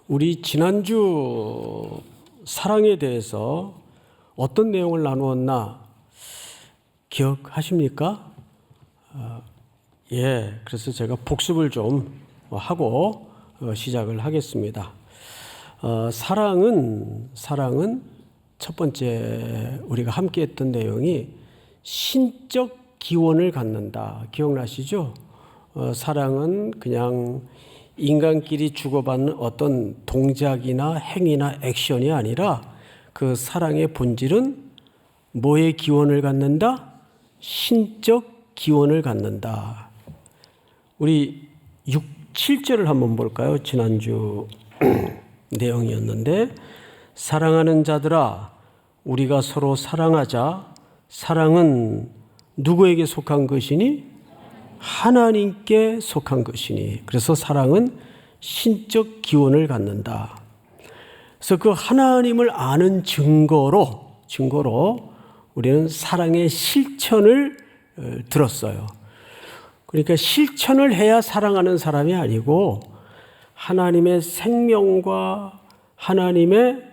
우리 지난주 사랑에 대해서 어떤 내용을 나누었나 기억하십니까? 그래서 제가 복습을 좀 하고 시작을 하겠습니다. 사랑은 첫 번째 우리가 함께 했던 내용이 신적 기원을 갖는다. 기억나시죠? 사랑은 그냥 인간끼리 주고받는 어떤 동작이나 행위나 액션이 아니라 그 사랑의 본질은 뭐의 기원을 갖는다? 신적 기원을 갖는다. 우리 6, 7절을 한번 볼까요? 지난주 내용이었는데, 사랑하는 자들아 우리가 서로 사랑하자. 사랑은 누구에게 속한 것이니? 하나님께 속한 것이니. 그래서 사랑은 신적 기원을 갖는다. 그래서 그 하나님을 아는 증거로 우리는 사랑의 실천을 들었어요. 그러니까 실천을 해야 사랑하는 사람이 아니고 하나님의 생명과 하나님의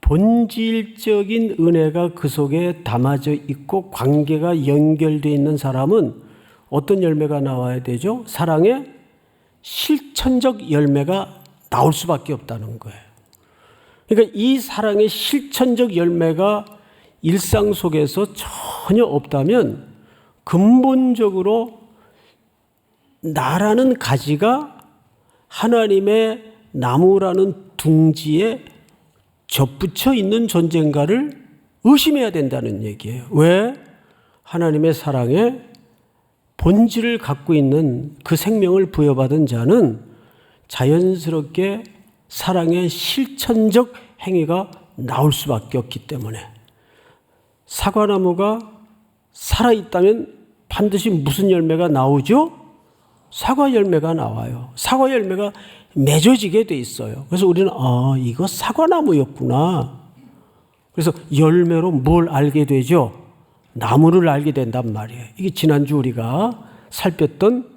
본질적인 은혜가 그 속에 담아져 있고 관계가 연결되어 있는 사람은 어떤 열매가 나와야 되죠? 사랑의 실천적 열매가 나올 수밖에 없다는 거예요. 그러니까 이 사랑의 실천적 열매가 일상 속에서 전혀 없다면 근본적으로 나라는 가지가 하나님의 나무라는 둥지에 접붙여 있는 존재인가를 의심해야 된다는 얘기예요. 왜? 하나님의 사랑에 본질을 갖고 있는 그 생명을 부여받은 자는 자연스럽게 사랑의 실천적 행위가 나올 수밖에 없기 때문에, 사과나무가 살아있다면 반드시 무슨 열매가 나오죠? 사과 열매가 나와요. 사과 열매가 맺어지게 돼 있어요. 그래서 우리는 이거 사과나무였구나. 그래서 열매로 뭘 알게 되죠? 나무를 알게 된단 말이에요. 이게 지난주 우리가 살폈던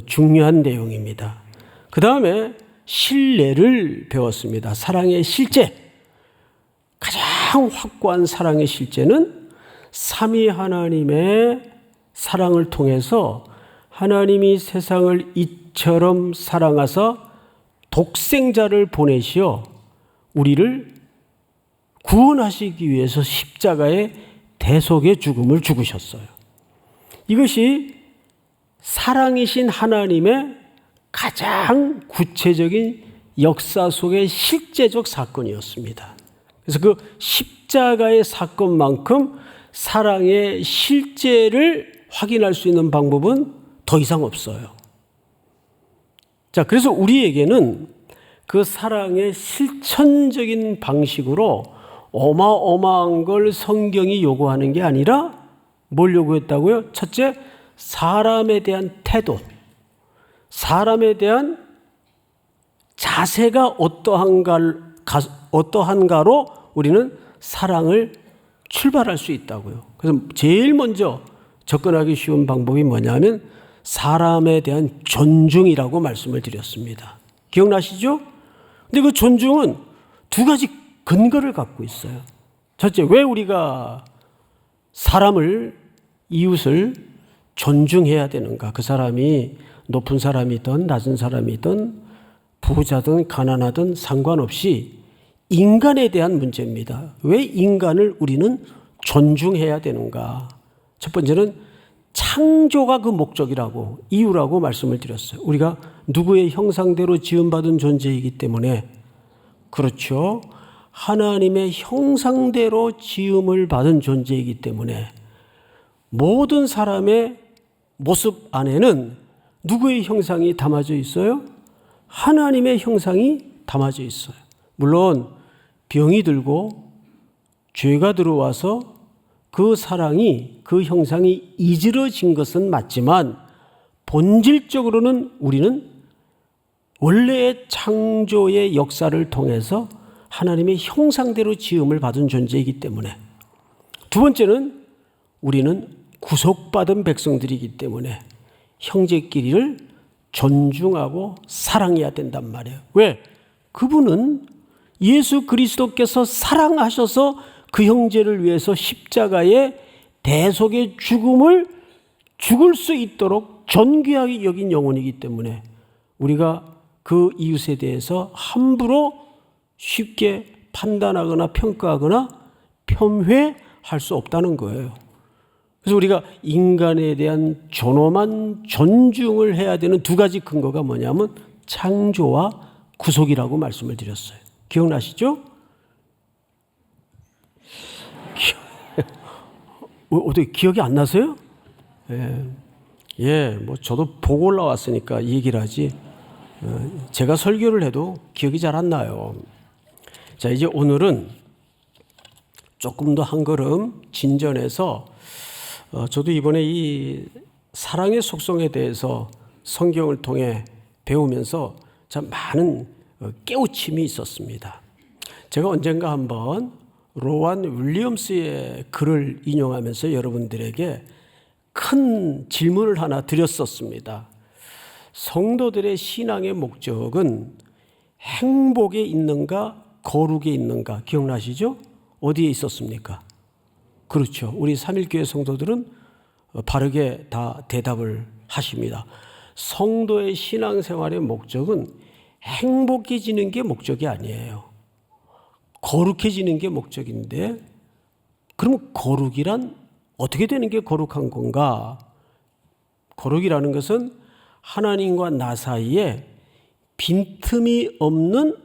중요한 내용입니다. 그 다음에 신뢰를 배웠습니다. 사랑의 실제. 가장 확고한 사랑의 실제는 삼위 하나님의 사랑을 통해서 하나님이 세상을 이처럼 사랑하사 독생자를 보내시어 우리를 구원하시기 위해서 십자가의 대속의 죽음을 죽으셨어요. 이것이 사랑이신 하나님의 가장 구체적인 역사 속의 실제적 사건이었습니다. 그래서 그 십자가의 사건만큼 사랑의 실제를 확인할 수 있는 방법은 더 이상 없어요. 자, 그래서 우리에게는 그 사랑의 실천적인 방식으로 어마어마한 걸 성경이 요구하는 게 아니라 뭘 요구했다고요? 첫째, 사람에 대한 태도, 사람에 대한 자세가 어떠한가로 우리는 사랑을 출발할 수 있다고요. 그래서 제일 먼저 접근하기 쉬운 방법이 뭐냐면 사람에 대한 존중이라고 말씀을 드렸습니다. 기억나시죠? 근데 그 존중은 두 가지 근거를 갖고 있어요. 첫째, 왜 우리가 사람을, 이웃을 존중해야 되는가? 그 사람이 높은 사람이든 낮은 사람이든 부자든 가난하든 상관없이 인간에 대한 문제입니다. 왜 인간을 우리는 존중해야 되는가? 첫 번째는 창조가 그 목적이라고, 이유라고 말씀을 드렸어요. 우리가 누구의 형상대로 지음받은 존재이기 때문에, 그렇죠. 하나님의 형상대로 지음을 받은 존재이기 때문에 모든 사람의 모습 안에는 누구의 형상이 담아져 있어요? 하나님의 형상이 담아져 있어요. 물론 병이 들고 죄가 들어와서 그 사랑이, 그 형상이 이지러진 것은 맞지만 본질적으로는 우리는 원래의 창조의 역사를 통해서 하나님의 형상대로 지음을 받은 존재이기 때문에, 두 번째는 우리는 구속받은 백성들이기 때문에 형제끼리를 존중하고 사랑해야 된단 말이에요. 왜? 그분은 예수 그리스도께서 사랑하셔서 그 형제를 위해서 십자가의 대속의 죽음을 죽을 수 있도록 존귀하게 여긴 영혼이기 때문에 우리가 그 이웃에 대해서 함부로 쉽게 판단하거나 평가하거나 폄훼할 수 없다는 거예요. 그래서 우리가 인간에 대한 존엄한 존중을 해야 되는 두 가지 근거가 뭐냐면 창조와 구속이라고 말씀을 드렸어요. 기억나시죠? 어떻게 기억이 안 나세요? 뭐 저도 보고 올라왔으니까 이 얘기를 하지. 제가 설교를 해도 기억이 잘 안 나요. 자, 이제 오늘은 조금 더 한 걸음 진전해서 저도 이번에 이 사랑의 속성에 대해서 성경을 통해 배우면서 참 많은 깨우침이 있었습니다. 제가 언젠가 한번 로완 윌리엄스의 글을 인용하면서 여러분들에게 큰 질문을 하나 드렸었습니다. 성도들의 신앙의 목적은 행복에 있는가 거룩에 있는가 기억나시죠? 어디에 있었습니까? 그렇죠. 우리 삼일교회 성도들은 바르게 다 대답을 하십니다. 성도의 신앙생활의 목적은 행복해지는 게 목적이 아니에요. 거룩해지는 게 목적인데 그럼 거룩이란 어떻게 되는 게 거룩한 건가? 거룩이라는 것은 하나님과 나 사이에 빈틈이 없는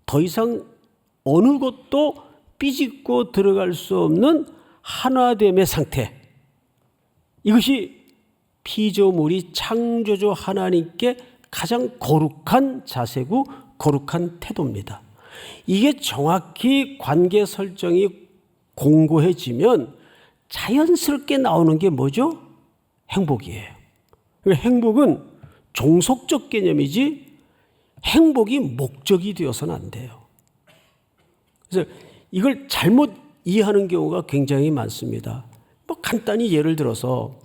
더 이상 어느 것도 삐짓고 들어갈 수 없는 하나됨의 상태. 이것이 피조물이 창조주 하나님께 가장 거룩한 자세고 거룩한 태도입니다. 이게 정확히 관계 설정이 공고해지면 자연스럽게 나오는 게 뭐죠? 행복이에요. 행복은 종속적 개념이지 행복이 목적이 되어서는 안 돼요. 그래서 이걸 잘못 이해하는 경우가 굉장히 많습니다. 간단히 예를 들어서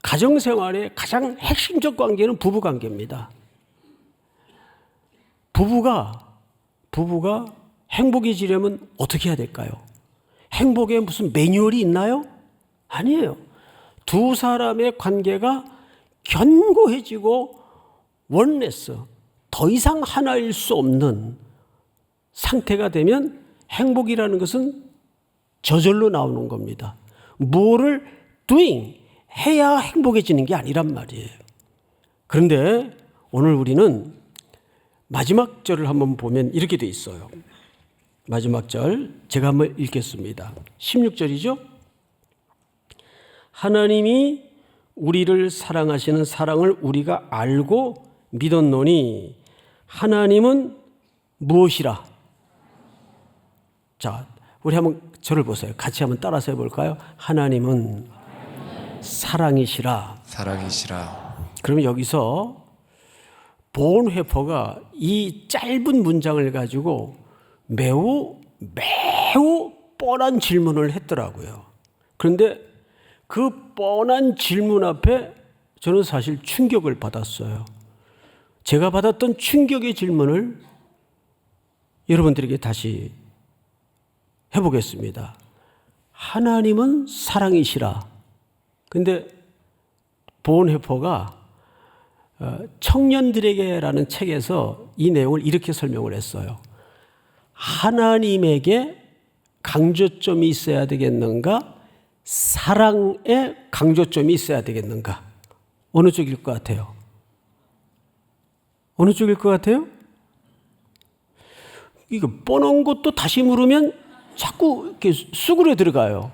가정생활의 가장 핵심적 관계는 부부관계입니다. 부부가 행복해지려면 어떻게 해야 될까요? 행복에 무슨 매뉴얼이 있나요? 아니에요. 두 사람의 관계가 견고해지고 원네스, 더 이상 하나일 수 없는 상태가 되면 행복이라는 것은 저절로 나오는 겁니다. 뭐를 doing, 해야 행복해지는 게 아니란 말이에요. 그런데 오늘 우리는 마지막 절을 한번 보면 이렇게 돼 있어요. 마지막 절 제가 한번 읽겠습니다. 16절이죠. 하나님이 우리를 사랑하시는 사랑을 우리가 알고 믿었노니 하나님은 무엇이라? 자, 우리 한번 절을 보세요. 같이 한번 따라서 해볼까요? 하나님은 사랑이시라. 그러면 여기서 본회퍼가 이 짧은 문장을 가지고 매우 뻔한 질문을 했더라고요. 그런데 그 뻔한 질문 앞에 저는 사실 충격을 받았어요. 제가 받았던 충격의 질문을 여러분들에게 다시 해보겠습니다. 하나님은 사랑이시라. 근데 본회퍼가 청년들에게라는 책에서 이 내용을 이렇게 설명을 했어요. 하나님에게 강조점이 있어야 되겠는가? 사랑에 강조점이 있어야 되겠는가? 어느 쪽일 것 같아요? 어느 쪽일 것 같아요? 이거 뻔한 것도 다시 물으면 자꾸 이렇게 수그려 들어가요.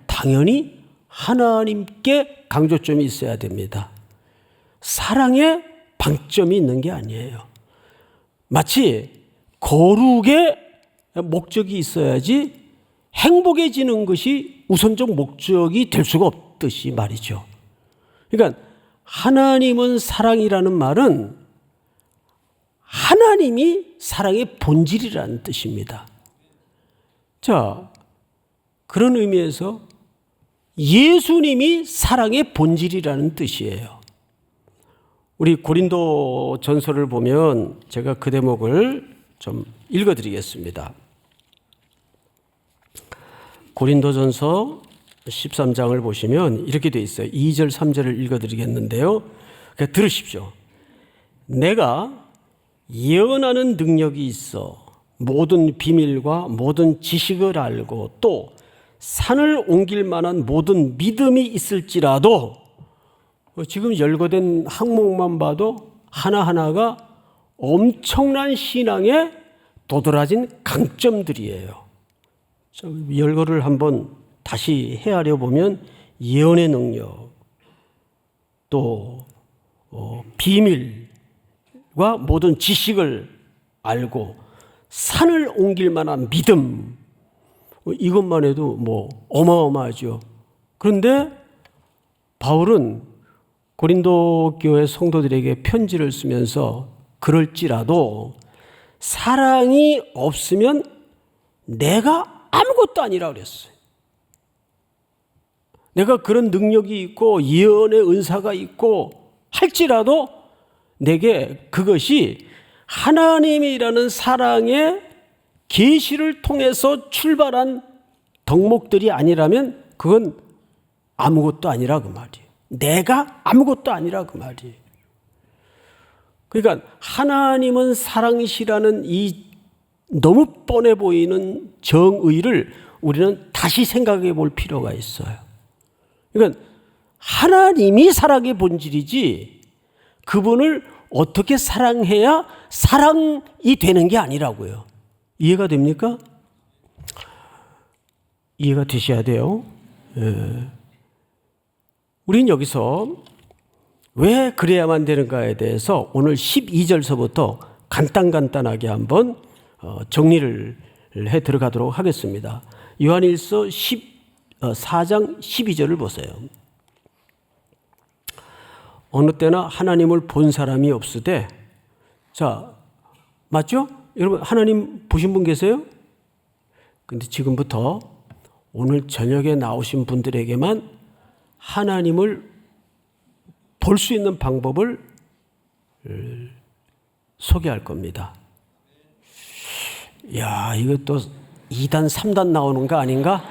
당연히 하나님께 강조점이 있어야 됩니다. 사랑에 방점이 있는 게 아니에요. 마치 거룩의 목적이 있어야지 행복해지는 것이 우선적 목적이 될 수가 없듯이 말이죠. 그러니까 하나님은 사랑이라는 말은 하나님이 사랑의 본질이라는 뜻입니다. 자, 그런 의미에서 예수님이 사랑의 본질이라는 뜻이에요. 우리 고린도 전서를 보면 제가 그 대목을 좀 읽어드리겠습니다. 고린도 전서 13장을 보시면 이렇게 되어 있어요. 2절 3절을 읽어드리겠는데요. 그러니까 들으십시오. 내가 예언하는 능력이 있어 모든 비밀과 모든 지식을 알고 또 산을 옮길 만한 모든 믿음이 있을지라도 지금 열거된 항목만 봐도 하나하나가 엄청난 신앙의 도드라진 강점들이에요. 열거를 한번 다시 헤아려 보면 예언의 능력, 또 비밀과 모든 지식을 알고 산을 옮길 만한 믿음, 이것만 해도 뭐 어마어마하죠. 그런데 바울은 고린도 교회 성도들에게 편지를 쓰면서 그럴지라도 사랑이 없으면 내가 아무것도 아니라 그랬어요. 내가 그런 능력이 있고 예언의 은사가 있고 할지라도 내게 그것이 하나님이라는 사랑의 계시를 통해서 출발한 덕목들이 아니라면 그건 아무것도 아니라 그 말이에요. 내가 아무것도 아니라 그 말이에요. 그러니까 하나님은 사랑이시라는 이 너무 뻔해 보이는 정의를 우리는 다시 생각해 볼 필요가 있어요. 그러니까 하나님이 사랑의 본질이지 그분을 어떻게 사랑해야 사랑이 되는 게 아니라고요. 이해가 됩니까? 이해가 되셔야 돼요. 우린 여기서 왜 그래야만 되는가에 대해서 오늘 12절서부터 간단하게 한번 정리를 해 들어가도록 하겠습니다. 요한일서 14장 12절을 보세요. 어느 때나 하나님을 본 사람이 없으되, 자, 맞죠? 여러분 하나님 보신 분 계세요? 근데 지금부터 오늘 저녁에 나오신 분들에게만 하나님을 볼 수 있는 방법을 소개할 겁니다. 야, 이것도 2단, 3단 나오는 거 아닌가?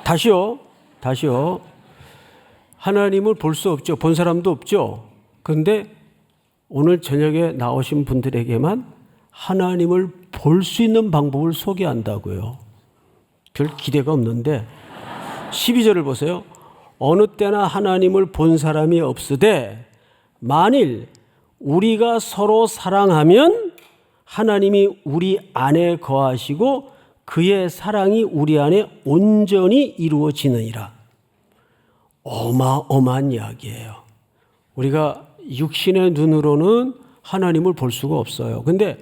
다시요. 하나님을 볼 수 없죠. 본 사람도 없죠. 그런데 오늘 저녁에 나오신 분들에게만 하나님을 볼 수 있는 방법을 소개한다고요. 별 기대가 없는데 12절을 보세요. 어느 때나 하나님을 본 사람이 없으되 만일 우리가 서로 사랑하면 하나님이 우리 안에 거하시고 그의 사랑이 우리 안에 온전히 이루어지느니라. 어마어마한 이야기예요. 우리가 육신의 눈으로는 하나님을 볼 수가 없어요. 근데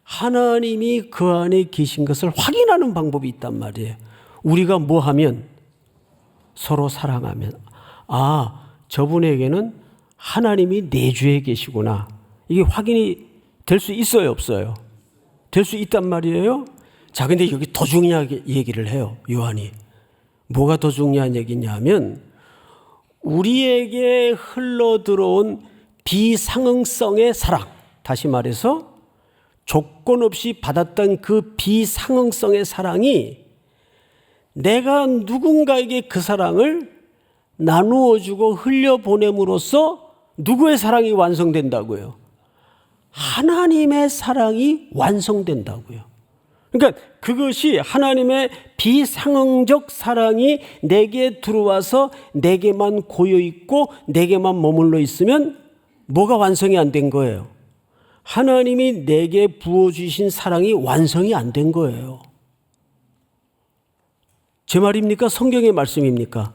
하나님이 그 안에 계신 것을 확인하는 방법이 있단 말이에요. 우리가 뭐 하면? 서로 사랑하면. 아, 저분에게는 하나님이 내주에 계시구나. 이게 확인이 될 수 있어요, 없어요? 될 수 있단 말이에요. 자, 근데 여기 더 중요하게 얘기를 해요, 요한이. 뭐가 더 중요한 얘기냐면 우리에게 흘러들어온 비상응성의 사랑, 다시 말해서 조건 없이 받았던 그 비상응성의 사랑이 내가 누군가에게 그 사랑을 나누어주고 흘려보냄으로써 누구의 사랑이 완성된다고요? 하나님의 사랑이 완성된다고요. 그러니까 그것이 하나님의 비상응적 사랑이 내게 들어와서 내게만 고여있고 내게만 머물러 있으면 뭐가 완성이 안 된 거예요? 하나님이 내게 부어주신 사랑이 완성이 안 된 거예요. 제 말입니까? 성경의 말씀입니까?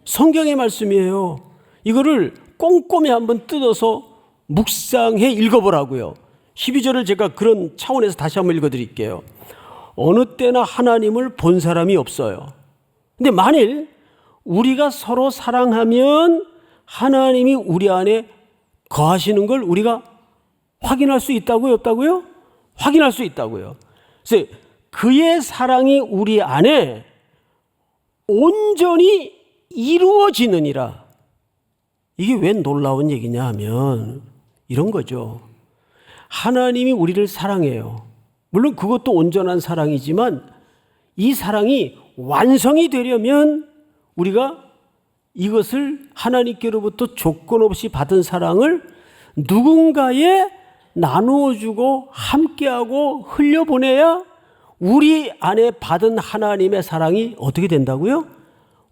성경의 말씀이에요. 이거를 꼼꼼히 한번 뜯어서 묵상해 읽어보라고요. 12절을 제가 그런 차원에서 다시 한번 읽어드릴게요. 어느 때나 하나님을 본 사람이 없어요. 근데 만일 우리가 서로 사랑하면 하나님이 우리 안에 거하시는 걸 우리가 확인할 수 있다고요? 없다고요? 확인할 수 있다고요. 그래서 그의 사랑이 우리 안에 온전히 이루어지느니라. 이게 왜 놀라운 얘기냐 하면 이런 거죠. 하나님이 우리를 사랑해요. 물론 그것도 온전한 사랑이지만 이 사랑이 완성이 되려면 우리가 이것을 하나님께로부터 조건 없이 받은 사랑을 누군가에 나누어주고 함께하고 흘려보내야 우리 안에 받은 하나님의 사랑이 어떻게 된다고요?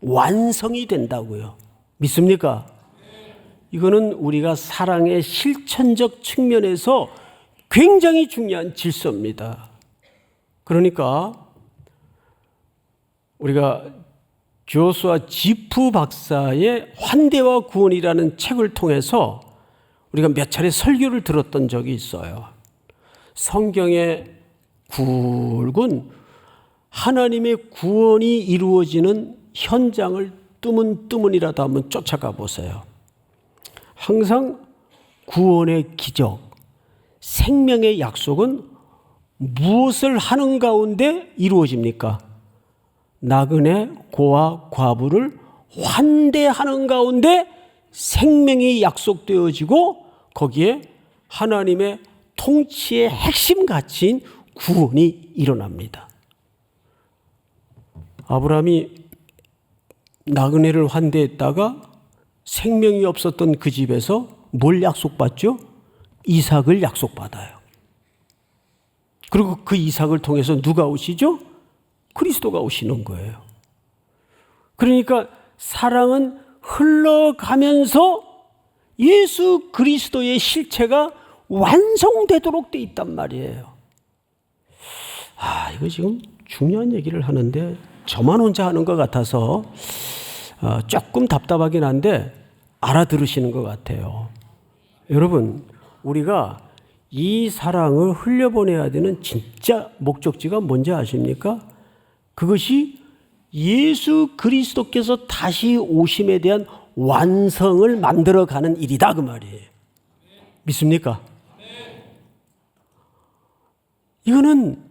완성이 된다고요. 믿습니까? 이거는 우리가 사랑의 실천적 측면에서 굉장히 중요한 질서입니다. 그러니까 우리가 조수아 지프 박사의 환대와 구원이라는 책을 통해서 우리가 몇 차례 설교를 들었던 적이 있어요. 성경의 굵은 하나님의 구원이 이루어지는 현장을 뜨문뜨문이라도 한번 쫓아가 보세요. 항상 구원의 기적, 생명의 약속은 무엇을 하는 가운데 이루어집니까? 나그네 고아 과부를 환대하는 가운데 생명이 약속되어지고 거기에 하나님의 통치의 핵심 가치인 구원이 일어납니다. 아브라함이 나그네를 환대했다가 생명이 없었던 그 집에서 뭘 약속받죠? 이삭을 약속받아요. 그리고 그 이삭을 통해서 누가 오시죠? 그리스도가 오시는 거예요. 그러니까 사랑은 흘러가면서 예수 그리스도의 실체가 완성되도록 돼 있단 말이에요. 이거 지금 중요한 얘기를 하는데 저만 혼자 하는 것 같아서 조금 답답하긴 한데 알아들으시는 것 같아요. 여러분, 우리가 이 사랑을 흘려보내야 되는 진짜 목적지가 뭔지 아십니까? 그것이 예수 그리스도께서 다시 오심에 대한 완성을 만들어가는 일이다 그 말이에요. 믿습니까? 이거는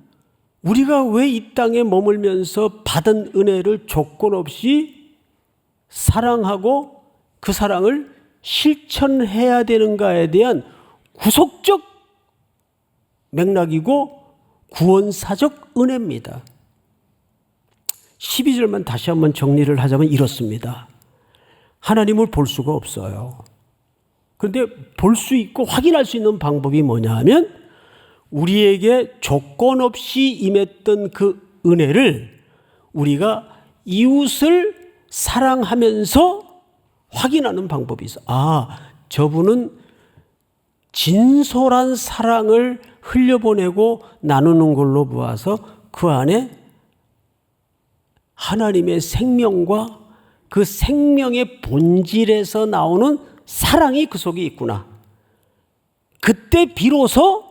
우리가 왜 이 땅에 머물면서 받은 은혜를 조건 없이 사랑하고 그 사랑을 실천해야 되는가에 대한 구속적 맥락이고 구원사적 은혜입니다. 12절만 다시 한번 정리를 하자면 이렇습니다. 하나님을 볼 수가 없어요. 그런데 볼 수 있고 확인할 수 있는 방법이 뭐냐 하면 우리에게 조건 없이 임했던 그 은혜를 우리가 이웃을 사랑하면서 확인하는 방법이 있어. 저분은 진솔한 사랑을 흘려보내고 나누는 걸로 보아서 그 안에 하나님의 생명과 그 생명의 본질에서 나오는 사랑이 그 속에 있구나. 그때 비로소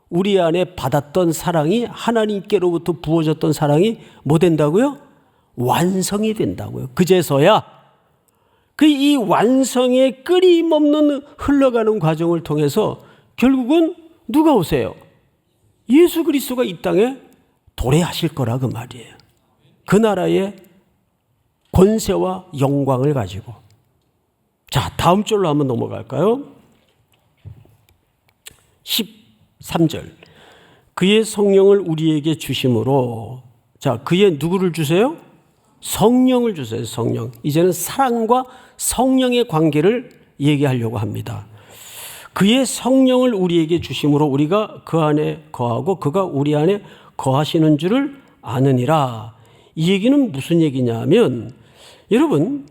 우리 안에 받았던 사랑이 하나님께로부터 부어졌던 사랑이 뭐 된다고요? 완성이 된다고요. 그제서야 이 완성의 끊임없는 흘러가는 과정을 통해서 결국은 누가 오세요? 예수 그리스도가 이 땅에 도래하실 거라 그 말이에요. 그 나라의 권세와 영광을 가지고. 자, 다음 절로 한번 넘어갈까요? 13절. 그의 성령을 우리에게 주심으로. 자, 그의 누구를 주세요? 성령을 주세요. 성령. 이제는 사랑과 성령의 관계를 얘기하려고 합니다. 그의 성령을 우리에게 주심으로 우리가 그 안에 거하고 그가 우리 안에 거하시는 줄을 아느니라. 이 얘기는 무슨 얘기냐면 여러분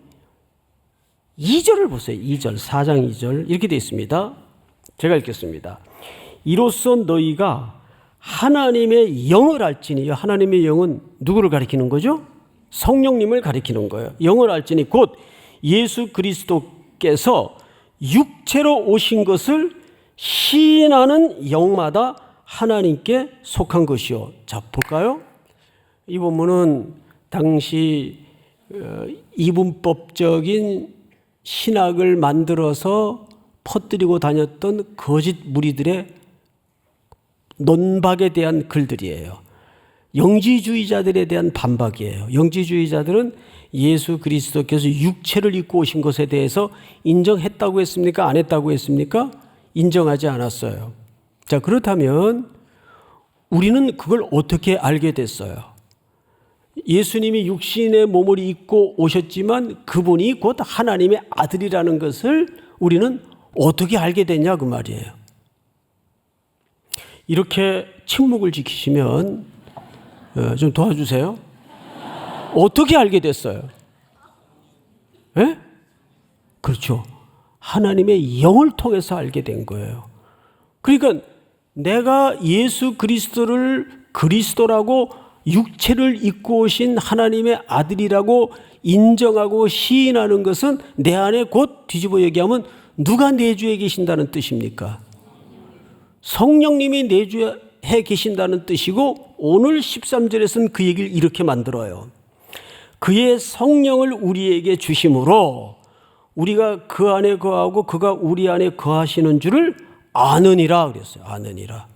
2절을 보세요. 2절, 4장 2절 이렇게 되어 있습니다. 제가 읽겠습니다. 이로써 너희가 하나님의 영을 알지니, 하나님의 영은 누구를 가리키는 거죠? 성령님을 가리키는 거예요. 영을 알지니 곧 예수 그리스도께서 육체로 오신 것을 시인하는 영마다 하나님께 속한 것이요. 자, 볼까요? 이 본문은 당시 이분법적인 신학을 만들어서 퍼뜨리고 다녔던 거짓 무리들의 논박에 대한 글들이에요. 영지주의자들에 대한 반박이에요. 영지주의자들은 예수 그리스도께서 육체를 입고 오신 것에 대해서 인정했다고 했습니까? 안 했다고 했습니까? 인정하지 않았어요. 자, 그렇다면 우리는 그걸 어떻게 알게 됐어요? 예수님이 육신의 몸을 입고 오셨지만 그분이 곧 하나님의 아들이라는 것을 우리는 어떻게 알게 됐냐 그 말이에요. 이렇게 침묵을 지키시면 좀 도와주세요. 어떻게 알게 됐어요? 예? 그렇죠. 하나님의 영을 통해서 알게 된 거예요. 그러니까 내가 예수 그리스도를 그리스도라고 육체를 입고 오신 하나님의 아들이라고 인정하고 시인하는 것은 내 안에 곧 뒤집어 얘기하면 누가 내주에 계신다는 뜻입니까? 성령님이 내주에 계신다는 뜻이고 오늘 13절에서는 그 얘기를 이렇게 만들어요. 그의 성령을 우리에게 주심으로 우리가 그 안에 거하고 그가 우리 안에 거하시는 줄을 아느니라 그랬어요. 아느니라.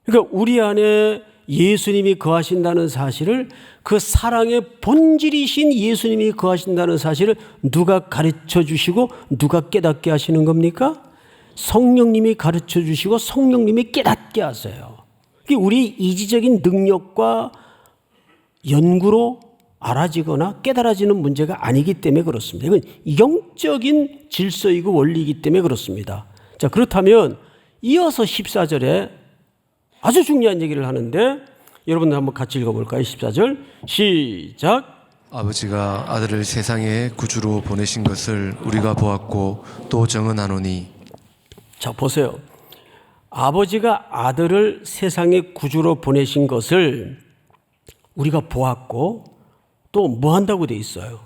그러니까 우리 안에 예수님이 거하신다는 사실을, 그 사랑의 본질이신 예수님이 거하신다는 사실을 누가 가르쳐 주시고 누가 깨닫게 하시는 겁니까? 성령님이 가르쳐 주시고 성령님이 깨닫게 하세요. 이게 우리 이지적인 능력과 연구로 알아지거나 깨달아지는 문제가 아니기 때문에 그렇습니다. 이건 영적인 질서이고 원리이기 때문에 그렇습니다. 자, 그렇다면 이어서 14절에 아주 중요한 얘기를 하는데 여러분들 한번 같이 읽어볼까요? 14절 시작. 아버지가 아들을 세상의 구주로 보내신 것을 우리가 보았고 또 증언하노니. 자, 보세요. 아버지가 아들을 세상의 구주로 보내신 것을 우리가 보았고 또 뭐 한다고 돼 있어요?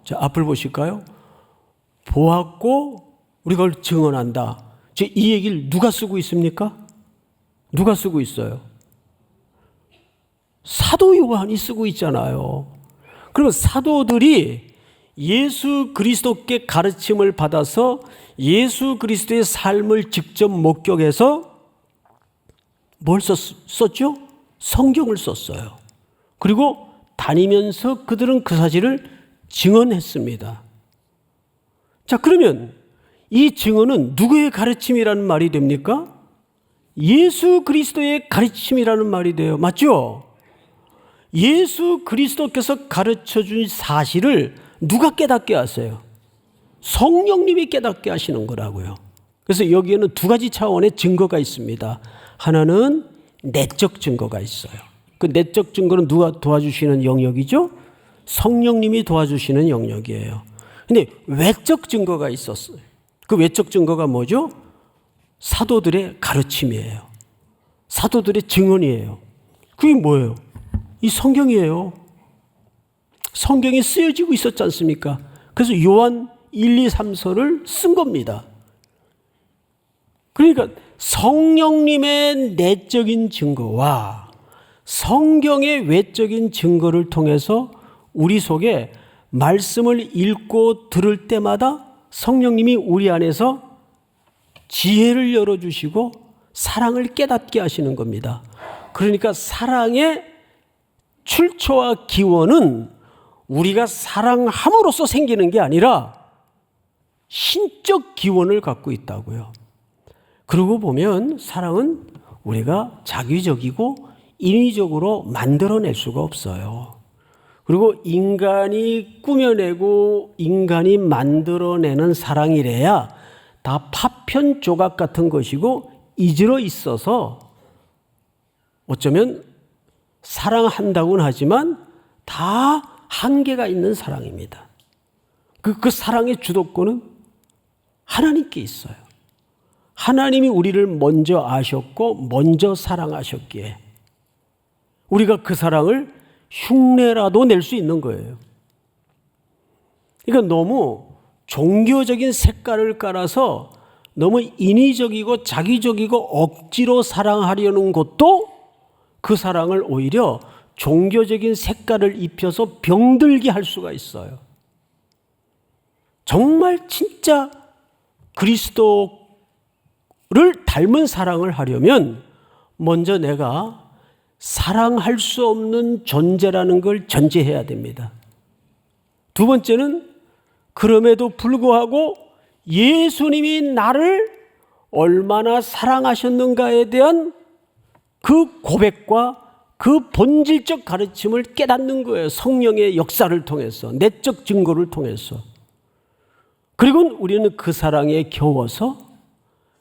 자, 앞을 보실까요? 보았고 우리가 그걸 증언한다. 이 얘기를 누가 쓰고 있습니까? 누가 쓰고 있어요? 사도 요한이 쓰고 있잖아요. 그러면 사도들이 예수 그리스도께 가르침을 받아서 예수 그리스도의 삶을 직접 목격해서 뭘 썼죠? 성경을 썼어요. 그리고 다니면서 그들은 그 사실을 증언했습니다. 자, 그러면 이 증언은 누구의 가르침이라는 말이 됩니까? 예수 그리스도의 가르침이라는 말이 돼요. 맞죠? 예수 그리스도께서 가르쳐 준 사실을 누가 깨닫게 하세요? 성령님이 깨닫게 하시는 거라고요. 그래서 여기에는 두 가지 차원의 증거가 있습니다. 하나는 내적 증거가 있어요. 그 내적 증거는 누가 도와주시는 영역이죠? 성령님이 도와주시는 영역이에요. 근데 외적 증거가 있었어요. 그 외적 증거가 뭐죠? 사도들의 가르침이에요. 사도들의 증언이에요. 그게 뭐예요? 이 성경이에요. 성경이 쓰여지고 있었지 않습니까? 그래서 요한 1, 2, 3서를 쓴 겁니다. 그러니까 성령님의 내적인 증거와 성경의 외적인 증거를 통해서 우리 속에 말씀을 읽고 들을 때마다 성령님이 우리 안에서 지혜를 열어주시고 사랑을 깨닫게 하시는 겁니다. 그러니까 사랑의 출처와 기원은 우리가 사랑함으로써 생기는 게 아니라 신적 기원을 갖고 있다고요. 그러고 보면 사랑은 우리가 자기적이고 인위적으로 만들어낼 수가 없어요. 그리고 인간이 꾸며내고 인간이 만들어내는 사랑이래야 다 파편 조각 같은 것이고 잊으러 있어서 어쩌면 사랑한다고는 하지만 다 한계가 있는 사랑입니다. 그 사랑의 주도권은 하나님께 있어요. 하나님이 우리를 먼저 아셨고 먼저 사랑하셨기에 우리가 그 사랑을 흉내라도 낼 수 있는 거예요. 그러니까 너무 종교적인 색깔을 깔아서 너무 인위적이고 자기적이고 억지로 사랑하려는 것도 그 사랑을 오히려 종교적인 색깔을 입혀서 병들게 할 수가 있어요. 정말 진짜 그리스도를 닮은 사랑을 하려면 먼저 내가 사랑할 수 없는 존재라는 걸 전제해야 됩니다. 두 번째는 그럼에도 불구하고 예수님이 나를 얼마나 사랑하셨는가에 대한 그 고백과 그 본질적 가르침을 깨닫는 거예요. 성령의 역사를 통해서, 내적 증거를 통해서. 그리고 우리는 그 사랑에 겨워서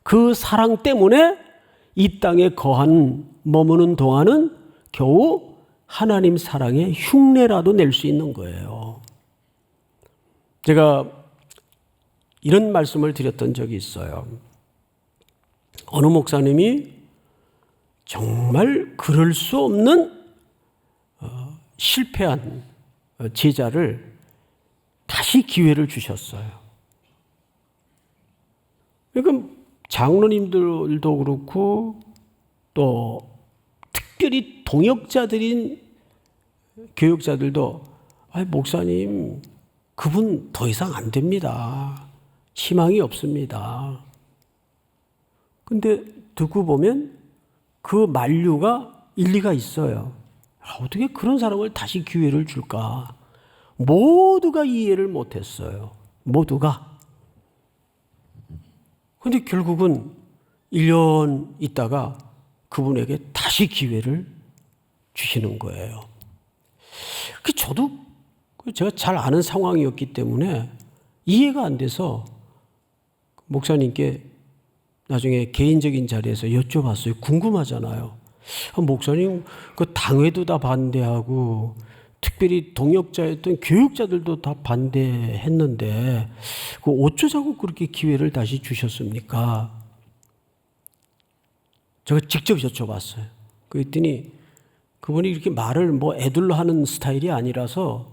그 사랑 때문에 이 땅에 머무는 동안은 겨우 하나님 사랑의 흉내라도 낼 수 있는 거예요. 제가 이런 말씀을 드렸던 적이 있어요. 어느 목사님이 정말 그럴 수 없는 실패한 제자를 다시 기회를 주셨어요. 그러니까 장로님들도 그렇고 또 특별히 동역자들인 교역자들도 목사님 그분 더 이상 안 됩니다. 희망이 없습니다. 근데 듣고 보면 그 만류가 일리가 있어요. 어떻게 그런 사람을 다시 기회를 줄까? 모두가 이해를 못했어요. 모두가. 근데 결국은 1년 있다가 그분에게 다시 기회를 주시는 거예요. 저도 제가 잘 아는 상황이었기 때문에 이해가 안 돼서 목사님께 나중에 개인적인 자리에서 여쭤봤어요. 궁금하잖아요. 목사님, 그 당회도 다 반대하고 특별히 동역자였던 교육자들도 다 반대했는데 어쩌자고 그렇게 기회를 다시 주셨습니까? 제가 직접 여쭤봤어요. 그랬더니 그분이 이렇게 말을 애들로 하는 스타일이 아니라서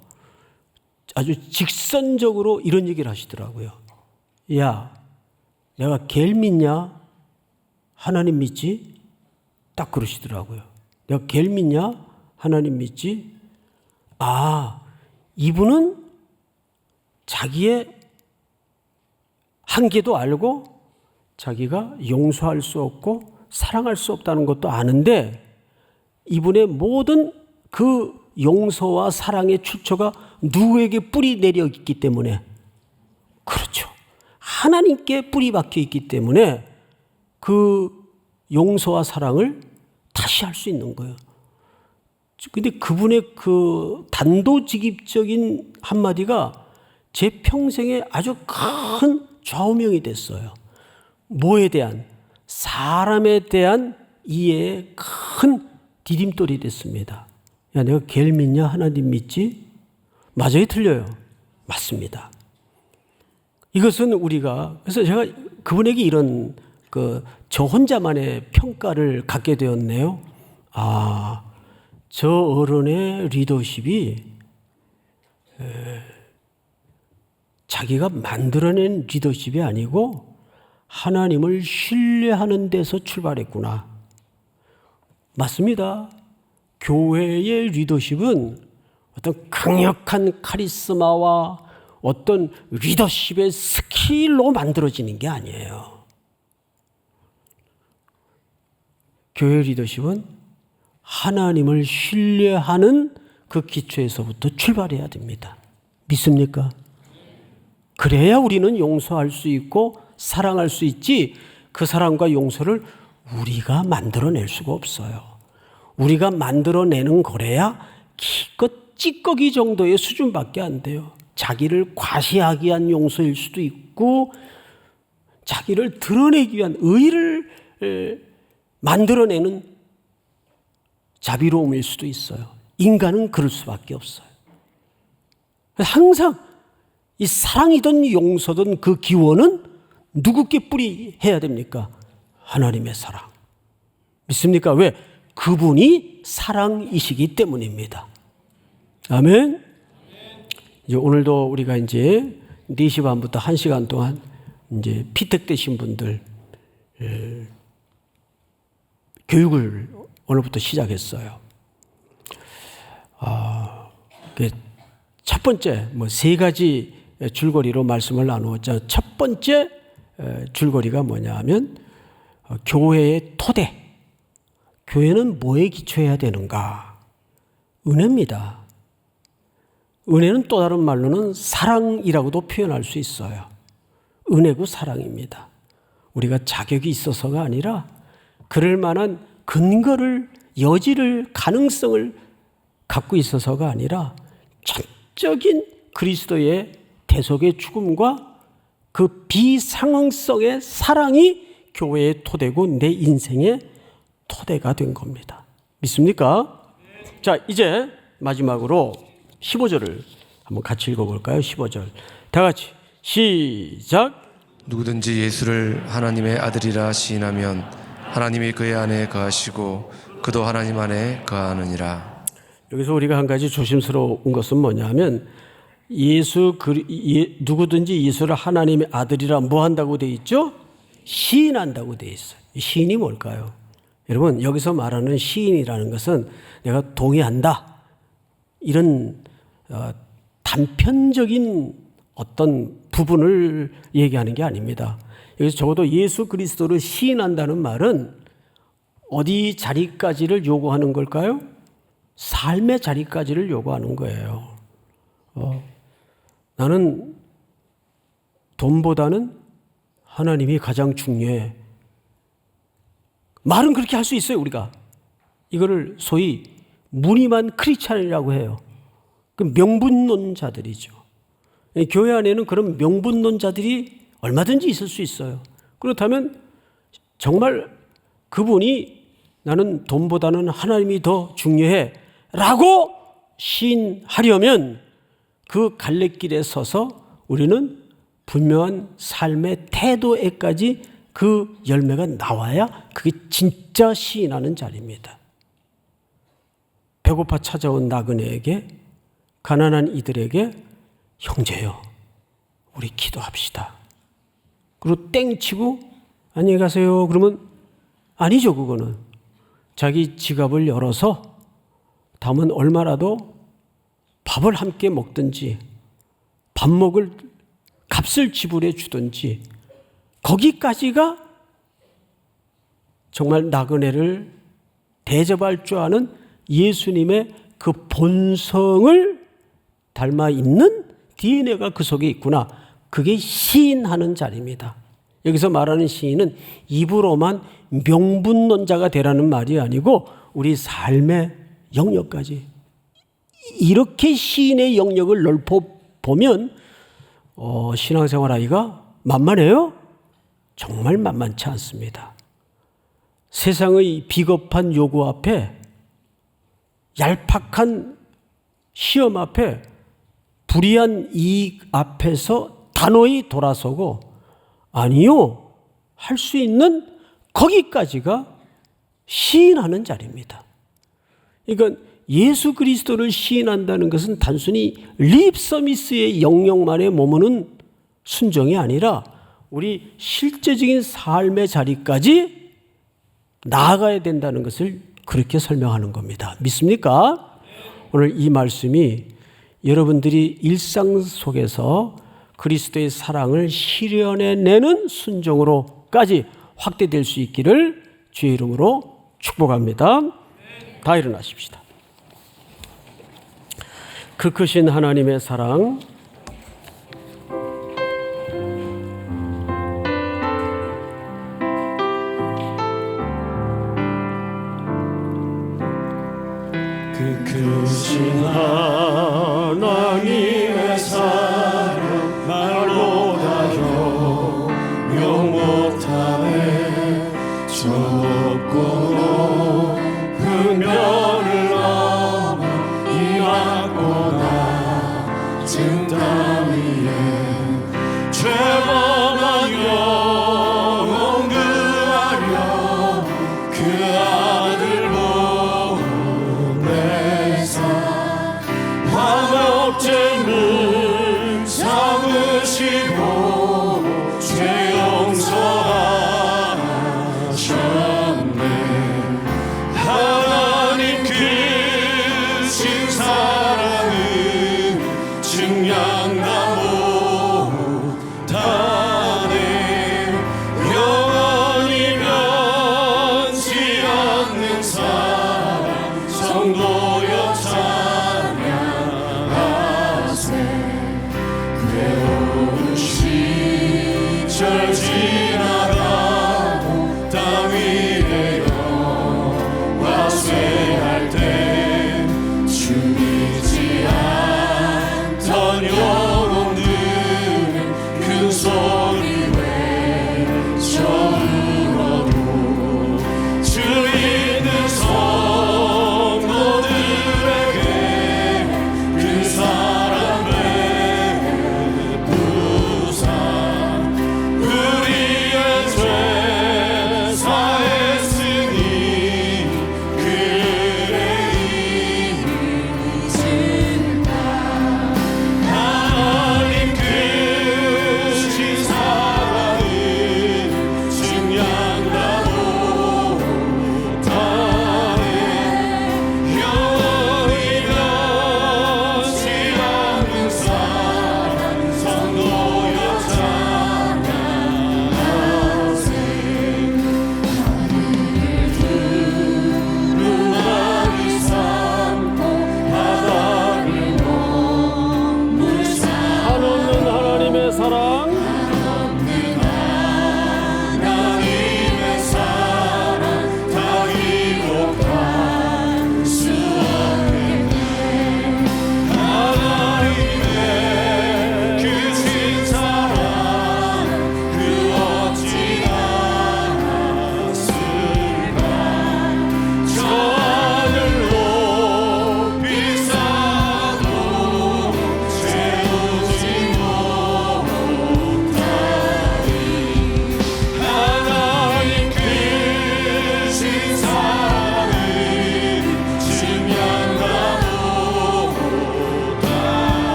아주 직선적으로 이런 얘기를 하시더라고요. 야, 내가 겔 믿냐? 하나님 믿지? 딱 그러시더라고요. 내가 겔 믿냐? 하나님 믿지? 이분은 자기의 한계도 알고 자기가 용서할 수 없고 사랑할 수 없다는 것도 아는데 이분의 모든 그 용서와 사랑의 출처가 누구에게 뿌리 내려 있기 때문에, 그렇죠, 하나님께 뿌리 박혀 있기 때문에 그 용서와 사랑을 다시 할 수 있는 거예요. 근데 그분의 그 단도직입적인 한마디가 제 평생에 아주 큰 좌우명이 됐어요. 뭐에 대한? 사람에 대한 이해의 큰 디딤돌이 됐습니다. 야, 내가 겔 믿냐? 하나님 믿지? 맞아요, 틀려요? 맞습니다. 이것은 우리가, 그래서 제가 그분에게 이런 저 혼자만의 평가를 갖게 되었네요. 저 어른의 리더십이 자기가 만들어낸 리더십이 아니고 하나님을 신뢰하는 데서 출발했구나. 맞습니다. 교회의 리더십은 어떤 강력한 카리스마와 어떤 리더십의 스킬로 만들어지는 게 아니에요. 교회 리더십은 하나님을 신뢰하는 그 기초에서부터 출발해야 됩니다. 믿습니까? 그래야 우리는 용서할 수 있고 사랑할 수 있지, 그 사랑과 용서를 우리가 만들어낼 수가 없어요. 우리가 만들어내는 거래야 기껏 찌꺼기 정도의 수준밖에 안 돼요. 자기를 과시하기 위한 용서일 수도 있고 자기를 드러내기 위한 의의를 만들어내는 자비로움일 수도 있어요. 인간은 그럴 수밖에 없어요. 항상 이 사랑이든 용서든 그 기원은 누구께 뿌리해야 됩니까? 하나님의 사랑. 믿습니까? 왜? 그분이 사랑이시기 때문입니다. 아멘. 이제 오늘도 우리가 이제 4시 반부터 1시간 동안 이제 피택되신 분들 교육을 오늘부터 시작했어요. 첫 번째 3가지 줄거리로 말씀을 나누었죠. 첫 번째 줄거리가 뭐냐 하면 교회의 토대, 교회는 뭐에 기초해야 되는가? 은혜입니다. 은혜는 또 다른 말로는 사랑이라고도 표현할 수 있어요. 은혜고 사랑입니다. 우리가 자격이 있어서가 아니라 그럴 만한 근거를, 여지를, 가능성을 갖고 있어서가 아니라 전적인 그리스도의 대속의 죽음과 그 비상황성의 사랑이 교회의 토대고 내 인생의 토대가 된 겁니다. 믿습니까? 자, 이제 마지막으로 15절을 한번 같이 읽어볼까요? 15절. 다 같이 시작. 누구든지 예수를 하나님의 아들이라 시인하면 하나님이 그의 안에 거하시고 그도 하나님 안에 거하느니라. 여기서 우리가 한 가지 조심스러운 것은 뭐냐면 누구든지 예수를 하나님의 아들이라 뭐 한다고 돼 있죠? 시인한다고 돼 있어요. 시인이 뭘까요? 여러분, 여기서 말하는 시인이라는 것은 내가 동의한다, 이런 단편적인 어떤 부분을 얘기하는 게 아닙니다. 여기서 적어도 예수 그리스도를 시인한다는 말은 어디 자리까지를 요구하는 걸까요? 삶의 자리까지를 요구하는 거예요. 나는 돈보다는 하나님이 가장 중요해. 말은 그렇게 할 수 있어요, 우리가. 이거를 소위 무늬만 크리스찬이라고 해요. 그 명분론자들이죠. 교회 안에는 그런 명분론자들이 얼마든지 있을 수 있어요. 그렇다면 정말 그분이 나는 돈보다는 하나님이 더 중요해 라고 시인하려면 그 갈래길에 서서 우리는 분명한 삶의 태도에까지 그 열매가 나와야 그게 진짜 시인하는 자리입니다. 배고파 찾아온 나그네에게, 가난한 이들에게 형제여 우리 기도합시다. 그리고 땡치고 안녕히 가세요 그러면 아니죠. 그거는 자기 지갑을 열어서 담은 얼마라도 밥을 함께 먹든지 밥 먹을 값을 지불해 주든지 거기까지가 정말 나그네를 대접할 줄 아는 예수님의 그 본성을 닮아 있는 DNA가 그 속에 있구나. 그게 시인하는 자리입니다. 여기서 말하는 시인은 입으로만 명분론자가 되라는 말이 아니고 우리 삶의 영역까지 이렇게 시인의 영역을 넓혀 보면 신앙생활 하기가 만만해요? 정말 만만치 않습니다. 세상의 비겁한 요구 앞에, 얄팍한 시험 앞에, 불의한 이익 앞에서 단호히 돌아서고 아니요 할 수 있는 거기까지가 시인하는 자리입니다. 그러니까 예수 그리스도를 시인한다는 것은 단순히 립 서비스의 영역만에 머무는 순종이 아니라 우리 실제적인 삶의 자리까지 나아가야 된다는 것을 그렇게 설명하는 겁니다. 믿습니까? 오늘 이 말씀이 여러분들이 일상 속에서 그리스도의 사랑을 실현해내는 순종으로까지 확대될 수 있기를 주의 이름으로 축복합니다. 다 일어나십시다. 그 크신 하나님의 사랑, 그 크신 하나님의 사랑 말로 다 형용 못하네. 저 높고 흑면을 넘어 이 낮보다 낮은 땅 위에 죄범한 영혼 그하려 그 아들 화목제물 삼으시고 죄 용서하셨네.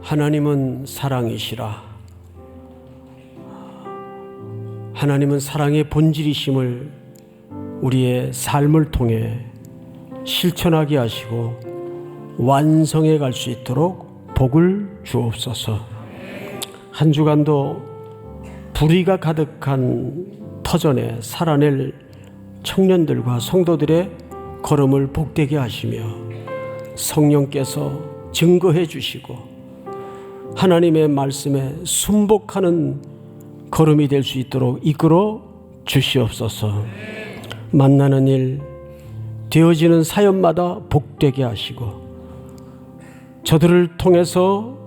하나님은 사랑이시라. 하나님은 사랑의 본질이심을 우리의 삶을 통해 실천하게 하시고 완성해 갈 수 있도록 복을 주옵소서. 한 주간도 불의가 가득한 터전에 살아낼 청년들과 성도들의 걸음을 복되게 하시며 성령께서 증거해 주시고 하나님의 말씀에 순복하는 걸음이 될 수 있도록 이끌어 주시옵소서. 만나는 일, 되어지는 사연마다 복되게 하시고 저들을 통해서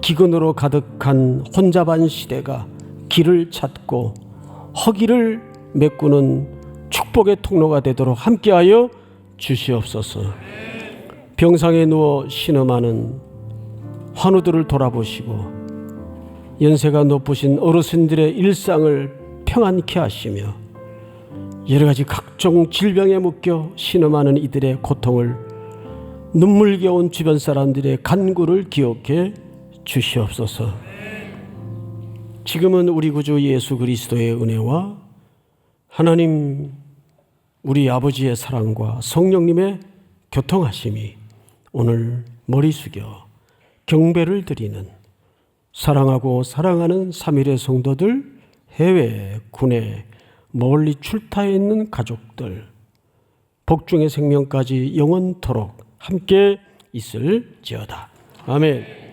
기근으로 가득한 혼잡한 시대가 길을 찾고 허기를 메꾸는 축복의 통로가 되도록 함께하여 주시옵소서. 병상에 누워 신음하는 환우들을 돌아보시고 연세가 높으신 어르신들의 일상을 평안케 하시며 여러 가지 각종 질병에 묶여 신음하는 이들의 고통을 눈물겨운 주변 사람들의 간구를 기억해 주시옵소서. 지금은 우리 구주 예수 그리스도의 은혜와 하나님 우리 아버지의 사랑과 성령님의 교통하심이 오늘 머리 숙여 경배를 드리는 사랑하고 사랑하는 3일의 성도들, 해외, 군에 멀리 출타해 있는 가족들, 복중의 생명까지 영원토록 함께 있을지어다. 아멘.